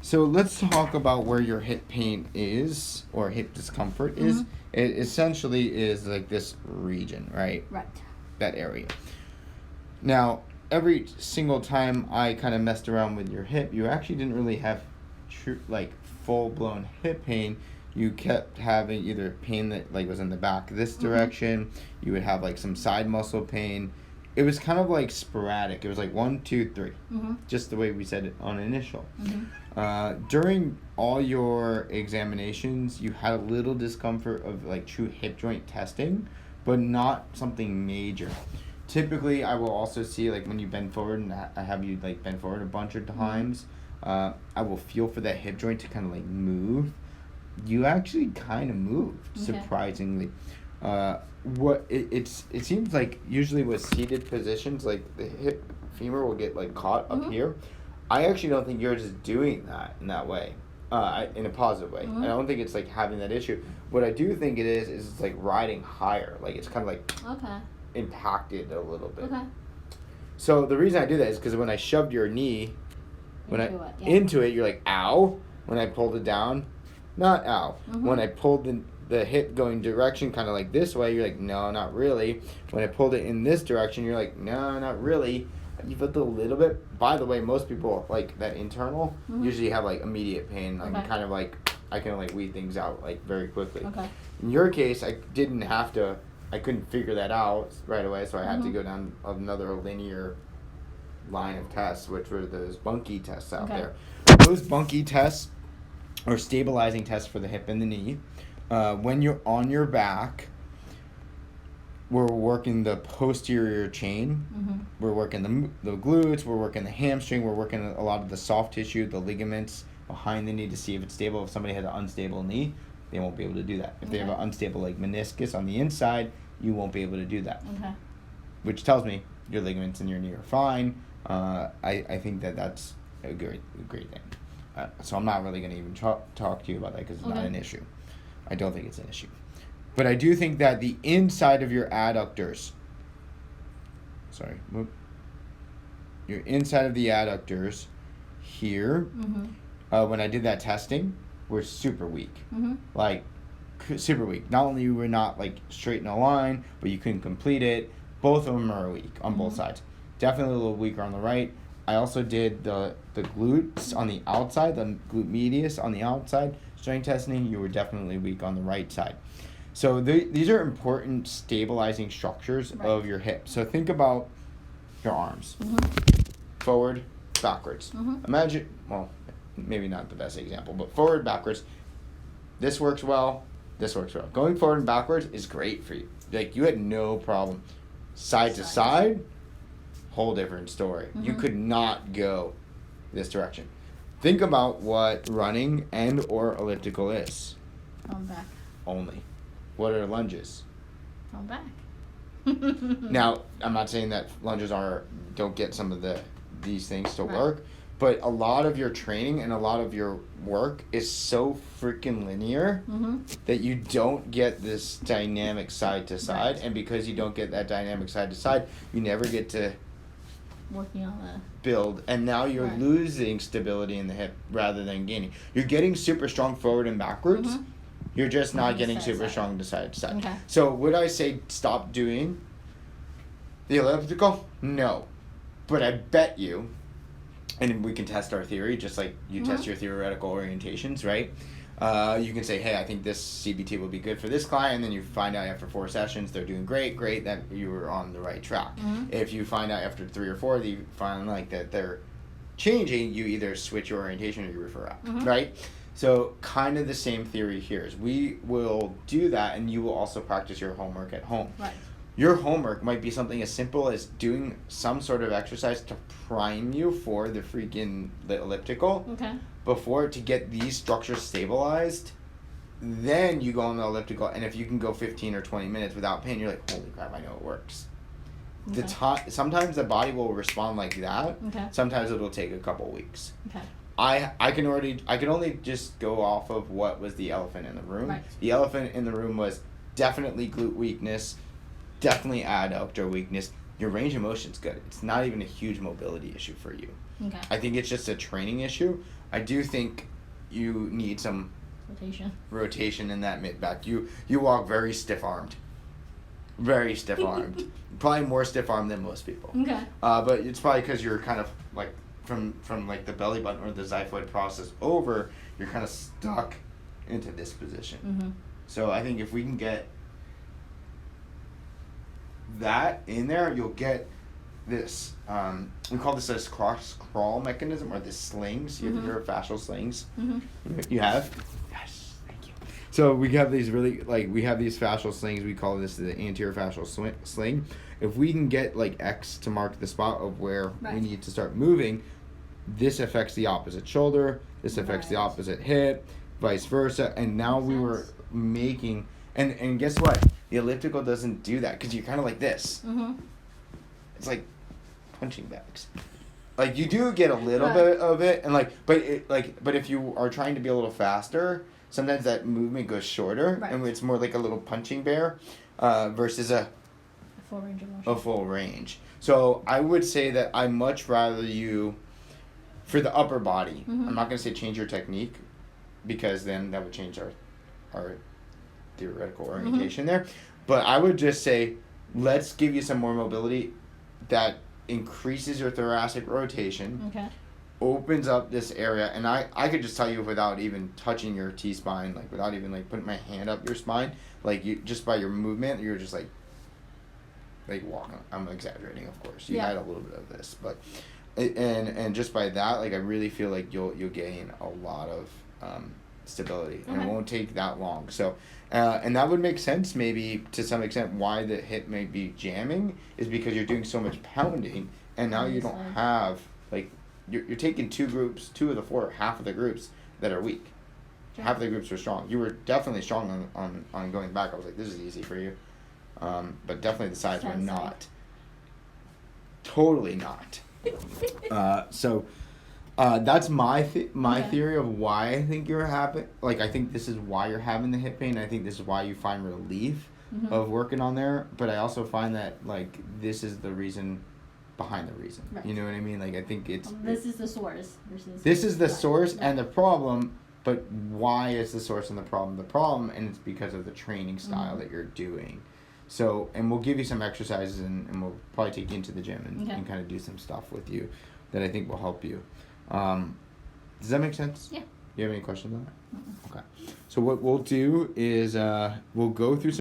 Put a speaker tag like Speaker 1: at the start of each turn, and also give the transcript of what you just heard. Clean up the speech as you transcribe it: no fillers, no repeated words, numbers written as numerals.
Speaker 1: So let's talk about where your hip pain is or hip discomfort is. It essentially is like this region, right?
Speaker 2: Right.
Speaker 1: That area. Now, every single time I kind of messed around with your hip, you actually didn't really have full-blown hip pain. You kept having either pain that like was in the back this direction. You would have like some side muscle pain. It was kind of like sporadic. It was like 1, 2, 3, just the way we said it on initial. During all your examinations, you had a little discomfort of like true hip joint testing, but not something major. Typically, I will also see like when you bend forward, and I have you like bend forward a bunch of times. I will feel for that hip joint to kind of like move. You actually kind of moved, surprisingly. It seems like usually with seated positions, like the hip femur will get like caught up here. I actually don't think yours is doing that in that way, in a positive way. I don't think it's like having that issue. What I do think it is it's like riding higher, like it's kind of like impacted a little bit. So the reason I do that is because when I shoved your knee, into it, you're like ow. When I pulled it down, not ow. When I pulled the hip going direction kind of like this way, you're like, no, not really. When I pulled it in this direction, you're like, no, not really. You felt a little bit. By the way, most people like that internal usually have like immediate pain, like kind of like I can like weed things out like very quickly. In your case, I couldn't figure that out right away, so I had to go down another linear line of tests, which were those bunky tests out there. Those bunky tests or stabilizing tests for the hip and the knee. When you're on your back, we're working the posterior chain. We're working the glutes. We're working the hamstring. We're working a lot of the soft tissue, the ligaments behind the knee to see if it's stable. If somebody has an unstable knee, they won't be able to do that. If they have an unstable like meniscus on the inside, you won't be able to do that. Which tells me your ligaments in your knee are fine. I think that's a great thing. So I'm not really going to even talk to you about that because it's not an issue. I don't think it's an issue. But I do think that the inside of your adductors, your inside of the adductors here, when I did that testing, were super weak. Like, super weak. Not only were not like straight in a line, but you couldn't complete it. Both of them are weak on both sides. Definitely a little weaker on the right. I also did the glutes on the outside, the glute medius on the outside. Strength testing, you were definitely weak on the right side. So these are important stabilizing structures of your hip. So think about your arms. Forward, backwards. Imagine, well, maybe not the best example, but forward, backwards. This works well, this works well. Going forward and backwards is great for you. Like, you had no problem. Side to side, whole different story. You could not go this direction. Think about what running and or elliptical is.
Speaker 2: On back.
Speaker 1: Only. What are lunges?
Speaker 2: On back.
Speaker 1: Now, I'm not saying that lunges don't get some of these things to work, but a lot of your training and a lot of your work is so freaking linear that you don't get this dynamic side to side, and because you don't get that dynamic side to side, you never get to
Speaker 2: working on the
Speaker 1: build, and now you're losing stability in the hip rather than gaining. You're getting super strong forward and backwards. You're just not getting super strong to side to side. So would I say stop doing the elliptical? No. But I bet you, and we can test our theory just like you test your theoretical orientations, right? You can say, hey, I think this CBT will be good for this client, and then you find out after 4 sessions they're doing great, that you were on the right track. If you find out after 3 or 4 that you find like that they're changing, you either switch your orientation or you refer out, right? So kind of the same theory here is we will do that, and you will also practice your homework at home. Your homework might be something as simple as doing some sort of exercise to prime you for the elliptical before to get these structures stabilized. Then you go on the elliptical, and if you can go 15 or 20 minutes without pain, you're like, holy crap, I know it works. Sometimes the body will respond like that. Sometimes it will take a couple weeks. I can only just go off of what was the elephant in the room. The elephant in the room was definitely glute weakness, definitely adductor weakness. Your range of motion's good. It's not even a huge mobility issue for you.
Speaker 2: Okay.
Speaker 1: I think it's just a training issue. I do think you need some rotation in that mid back. You walk very stiff armed. Very stiff armed. Probably more stiff armed than most people.
Speaker 2: Okay.
Speaker 1: But it's probably because you're kind of like from like the belly button or the xiphoid process over, you're kind of stuck into this position.
Speaker 2: Mm-hmm.
Speaker 1: So I think if we can get that in there, you'll get this. We call this a cross crawl mechanism or this slings. You ever hear of fascial slings?
Speaker 2: Mm-hmm.
Speaker 1: You have? Yes, thank you. So we have these we have these fascial slings. We call this the anterior fascial sling. If we can get like X to mark the spot of where we need to start moving, this affects the opposite shoulder. This affects the opposite hip, vice versa. And now we were making, and guess what? The elliptical doesn't do that because you're kind of like this.
Speaker 2: Mm-hmm.
Speaker 1: It's like punching bags. Like you do get a little bit of it, and but if you are trying to be a little faster, sometimes that movement goes shorter, and it's more like a little punching bear, versus a
Speaker 2: full range of motion.
Speaker 1: A full range. So I would say that I much rather you, for the upper body. I'm not gonna say change your technique, because then that would change our theoretical orientation there. But I would just say, let's give you some more mobility that increases your thoracic rotation, opens up this area, and I could just tell you without even touching your T-spine, like without even like putting my hand up your spine, like you just by your movement, you're just like walking. I'm exaggerating, of course. You had a little bit of this, but and just by that, like I really feel like you'll gain a lot of stability, and it won't take that long. So, and that would make sense maybe to some extent why the hip may be jamming is because you're doing so much pounding, and now you don't have you're taking two of the four, half of the groups that are weak. Half of the groups are strong. You were definitely strong on going back. I was like, this is easy for you, but definitely the sides were not. Totally not. So. That's my theory of why I think you're having, I think this is why you're having the hip pain. I think this is why you find relief of working on there. But I also find that, this is the reason behind the reason. Right. You know what I mean? I think it's...
Speaker 2: This is the source versus...
Speaker 1: This is the source and the problem, but why is the source and the problem the problem? And it's because of the training style that you're doing. So, and we'll give you some exercises, and we'll probably take you into the gym and kind of do some stuff with you that I think will help you. Does that make sense?
Speaker 2: Yeah.
Speaker 1: You have any questions on that? Okay. So what we'll do is we'll go through some